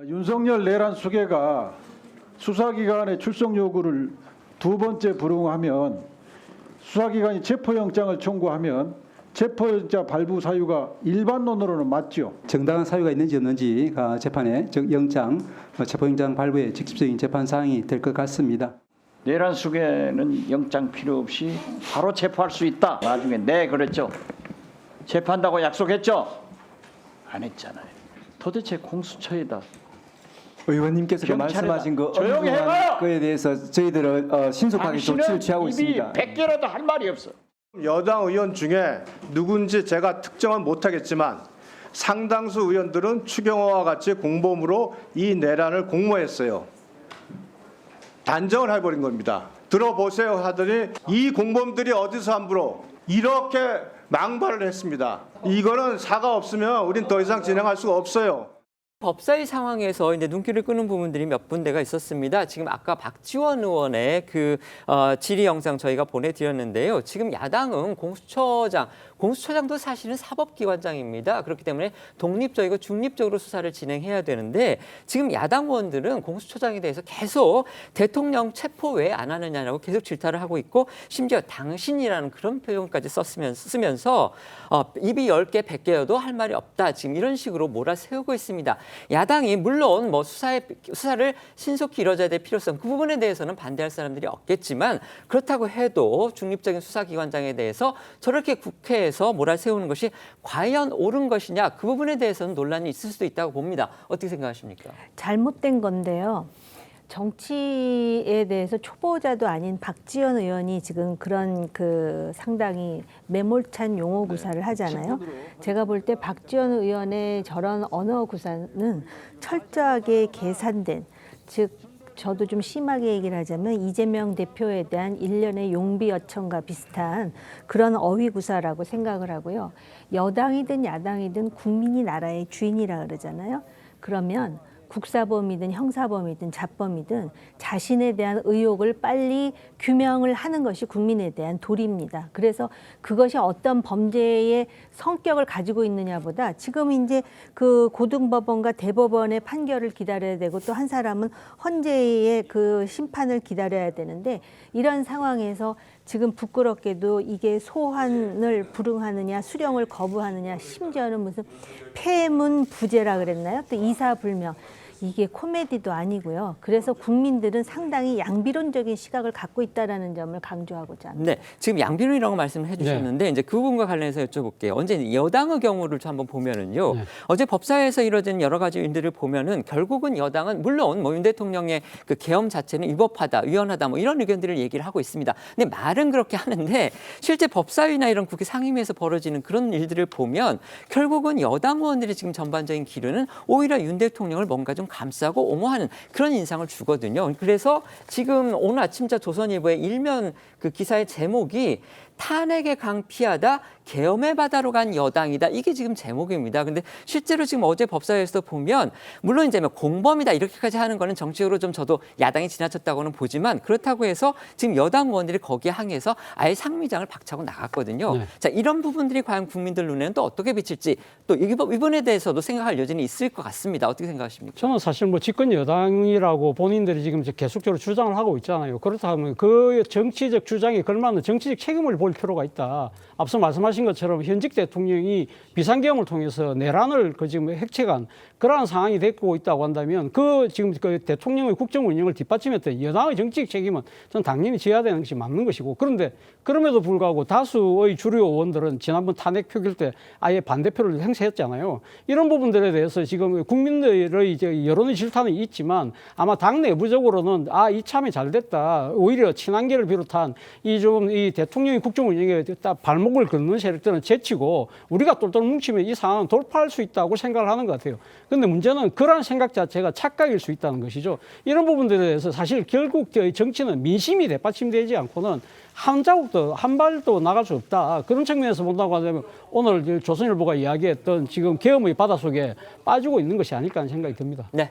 윤석열 내란 수괴가 수사기관의 출석 요구를 두 번째 불응하면 수사기관이 체포영장을 청구하면 체포영장 발부 사유가 일반론으로는 맞죠. 정당한 사유가 있는지 없는지 재판에 체포영장 발부에 직접적인 재판 사항이 될 것 같습니다. 내란 수괴는 영장 필요 없이 바로 체포할 수 있다. 나중에 네 그랬죠. 체포한다고 약속했죠. 안 했잖아요. 도대체 공수처에다 의원님께서 그 경찰에다 말씀하신 그 조용히 해봐요. 거에 대해서 저희들은 신속하게 조치를 취하고 있습니다. 100개라도 할 말이 없어. 여당 의원 중에 누군지 제가 특정은 못하겠지만 상당수 의원들은 추경호와 같이 공범으로 이 내란을 공모했어요. 단정을 해버린 겁니다. 들어보세요 하더니 이 공범들이 어디서 함부로 이렇게 망발을 했습니다. 이거는 사과 없으면 우린 더 이상 진행할 수가 없어요. 법사위 상황에서 이제 눈길을 끄는 부분들이 몇 군데가 있었습니다. 지금 아까 박지원 의원의 그 질의 영상 저희가 보내드렸는데요. 지금 야당은 공수처장도 사실은 사법기관장입니다. 그렇기 때문에 독립적이고 중립적으로 수사를 진행해야 되는데 지금 야당 의원들은 공수처장에 대해서 계속 대통령 체포 왜 안 하느냐라고 계속 질타를 하고 있고 심지어 당신이라는 그런 표현까지 쓰면서 입이 10개, 100개여도 할 말이 없다. 지금 이런 식으로 몰아세우고 있습니다. 야당이 물론 뭐 수사를 신속히 이뤄져야 될 필요성 그 부분에 대해서는 반대할 사람들이 없겠지만 그렇다고 해도 중립적인 수사기관장에 대해서 저렇게 국회에서 몰아세우는 것이 과연 옳은 것이냐 그 부분에 대해서는 논란이 있을 수도 있다고 봅니다. 어떻게 생각하십니까? 잘못된 건데요. 정치에 대해서 초보자도 아닌 박지원 의원이 지금 그런 상당히 매몰찬 용어 구사를 하잖아요. 제가 볼 때 박지원 의원의 저런 언어 구사는 철저하게 계산된, 즉 저도 좀 심하게 얘기를 하자면 이재명 대표에 대한 일련의 용비 어천과 비슷한 그런 어휘 구사라고 생각을 하고요. 여당이든 야당이든 국민이 나라의 주인이라 그러잖아요. 그러면 국사범이든 형사범이든 자범이든 자신에 대한 의혹을 빨리 규명을 하는 것이 국민에 대한 도리입니다. 그래서 그것이 어떤 범죄의 성격을 가지고 있느냐보다 지금 이제 그 고등법원과 대법원의 판결을 기다려야 되고 또 한 사람은 헌재의 그 심판을 기다려야 되는데 이런 상황에서 지금 부끄럽게도 이게 소환을 불응하느냐 수령을 거부하느냐 심지어는 무슨 폐문부재라 그랬나요? 또 이사불명. 이게 코미디도 아니고요. 그래서 국민들은 상당히 양비론적인 시각을 갖고 있다는 점을 강조하고자 합니다. 네, 지금 양비론이라고 말씀을 해주셨는데 이제 그 부분과 관련해서 여쭤볼게요. 언제 여당의 경우를 좀 한번 보면은요. 어제 법사위에서 이뤄진 여러 가지 일들을 보면은 결국은 여당은 물론 뭐 윤 대통령의 그 계엄 자체는 위법하다, 위헌하다 뭐 이런 의견들을 얘기를 하고 있습니다. 근데 말은 그렇게 하는데 실제 법사위나 이런 국회 상임위에서 벌어지는 그런 일들을 보면 결국은 여당 의원들이 지금 전반적인 기류는 오히려 윤 대통령을 뭔가 좀 감싸고 옹호하는 그런 인상을 주거든요. 그래서 지금 오늘 아침자 조선일보의 일면 그 기사의 제목이 탄핵에 강피하다 계엄의 바다로 간 여당이다. 이게 지금 제목입니다. 근데 실제로 지금 어제 법사위에서 보면 물론 이제 공범이다 이렇게까지 하는 거는 정치적으로 좀 저도 야당이 지나쳤다고는 보지만 그렇다고 해서 지금 여당 의원들이 거기에 항해서 아예 상미장을 박차고 나갔거든요. 자, 이런 부분들이 과연 국민들 눈에는 또 어떻게 비칠지 또 이번에 대해서도 생각할 여지는 있을 것 같습니다. 어떻게 생각하십니까? 저는 사실 뭐 집권 여당이라고 본인들이 지금 계속적으로 주장을 하고 있잖아요. 그렇다면 그 정치적 주장에 걸맞는 정치적 책임을 볼 필요가 있다. 앞서 말씀하신 것처럼 현직 대통령이 비상계엄을 통해서 내란을 지금 획책한 그러한 상황이 되고 있다고 한다면 지금 대통령의 국정 운영을 뒷받침했던 여당의 정치적 책임은 전 당연히 져야 되는 것이 맞는 것이고 그런데 그럼에도 불구하고 다수의 주류 의원들은 지난번 탄핵 표결 때 아예 반대표를 행사했잖아요. 이런 부분들에 대해서 지금 국민들의 이제 여론의 질타는 있지만 아마 당 내부적으로는 이참에 잘 됐다. 오히려 친한계를 비롯한 이 대통령의 국정 운영에 발목을 걷는 세력들은 제치고 우리가 똘똘 뭉치면 이 상황은 돌파할 수 있다고 생각을 하는 것 같아요. 그런데 문제는 그러한 생각 자체가 착각일 수 있다는 것이죠. 이런 부분들에 대해서 사실 결국 정치는 민심이 뒷받침되지 않고는 한 자국도 한 발도 나갈 수 없다. 그런 측면에서 본다고 하면 오늘 조선일보가 이야기했던 지금 계엄의 바닷속에 빠지고 있는 것이 아닐까 하는 생각이 듭니다. 네.